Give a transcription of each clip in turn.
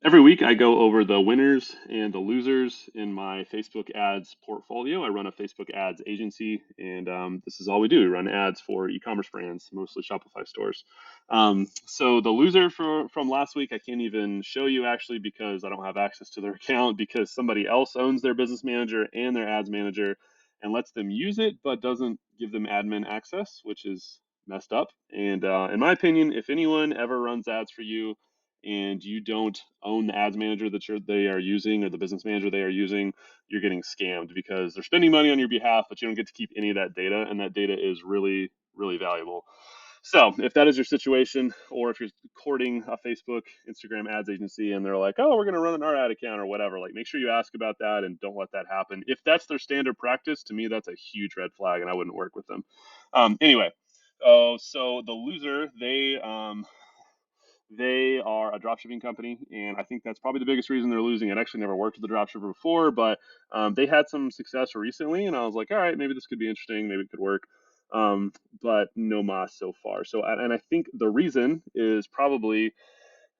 Every week, I go over the winners and the losers in my Facebook ads portfolio. I run a Facebook ads agency, and this is all we do. We run ads for e-commerce brands, mostly Shopify stores. So the loser from last week, I can't even show you actually because I don't have access to their account because somebody else owns their business manager and their ads manager and lets them use it, but doesn't give them admin access, which is messed up. And in my opinion, if anyone ever runs ads for you, and you don't own the ads manager that they are using or the business manager they are using, you're getting scammed because they're spending money on your behalf, but you don't get to keep any of that data, and that data is really, really valuable. So if that is your situation, or if you're courting a Facebook, Instagram ads agency and they're like, oh, we're going to run an our ad account or whatever, like make sure you ask about that and don't let that happen. If that's their standard practice, to me, that's a huge red flag and I wouldn't work with them. Anyway, so the loser, they are a dropshipping company, and I think that's probably the biggest reason they're losing. I actually never worked with a dropshipper before, but they had some success recently, and I was like, all right, maybe this could be interesting, maybe it could work. But no mas so far. So, and I think the reason is probably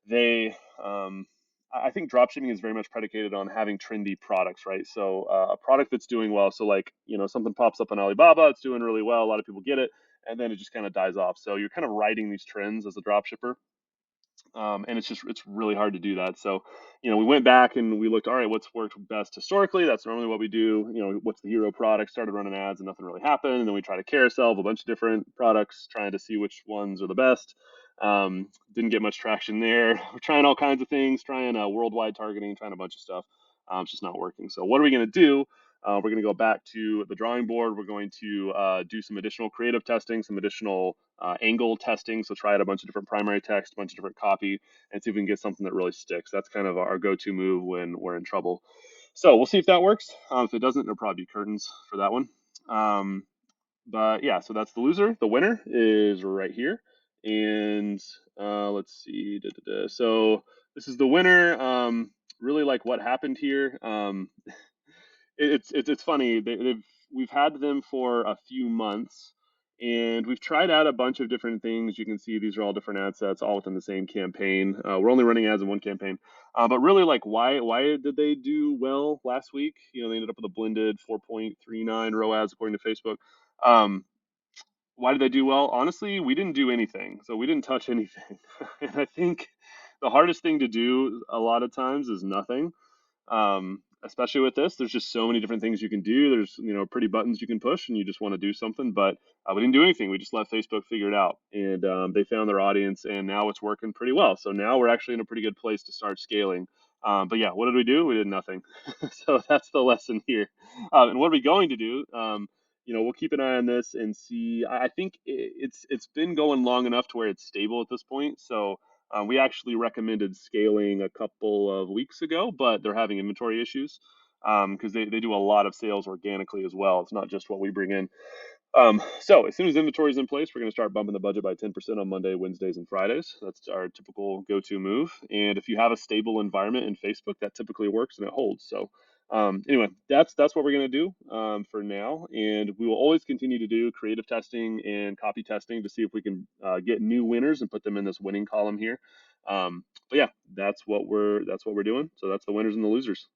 they. I think dropshipping is very much predicated on having trendy products, right? So a product that's doing well. So like something pops up on Alibaba, it's doing really well, a lot of people get it, and then it just kind of dies off. So you're kind of riding these trends as a dropshipper, and it's really hard to do that. So, we went back and we looked. All right, what's worked best historically? That's normally what we do. What's the hero product? Started running ads and nothing really happened. And then we tried to carousel of a bunch of different products, trying to see which ones are the best. Didn't get much traction there. We're trying all kinds of things, trying worldwide targeting, trying a bunch of stuff. It's just not working. So, what are we going to do? We're going to go back to the drawing board. We're going to do some additional creative testing, some additional angle testing. So try out a bunch of different primary text, a bunch of different copy, and see if we can get something that really sticks. That's kind of our go-to move when we're in trouble. So we'll see if that works. If it doesn't, there'll probably be curtains for that one. Um, but yeah, so that's the loser. The winner is right here. And let's see. So this is the winner. Really like what happened here. It's funny. We've had them for a few months, and we've tried out a bunch of different things. You can see these are all different ad sets, all within the same campaign. We're only running ads in one campaign, but really, like, why did they do well last week? They ended up with a blended 4.39 ROAS according to Facebook. Um, why did they do well? Honestly, we didn't do anything, so we didn't touch anything. And I think the hardest thing to do a lot of times is nothing. Especially with this, there's just so many different things you can do. There's pretty buttons you can push, and you just want to do something. But we didn't do anything. We just let Facebook figure it out, and they found their audience, and now it's working pretty well. So now we're actually in a pretty good place to start scaling. But yeah, what did we do? We did nothing. So that's the lesson here. And what are we going to do? We'll keep an eye on this and see. I think it's been going long enough to where it's stable at this point. So we actually recommended scaling a couple of weeks ago, but they're having inventory issues because they do a lot of sales organically as well. It's not just what we bring in. So as soon as inventory is in place, we're going to start bumping the budget by 10% on Monday, Wednesdays, and Fridays. That's our typical go-to move. And if you have a stable environment in Facebook, that typically works and it holds. So anyway, that's what we're going to do for now. And we will always continue to do creative testing and copy testing to see if we can get new winners and put them in this winning column here. But yeah, that's what we're doing. So that's the winners and the losers.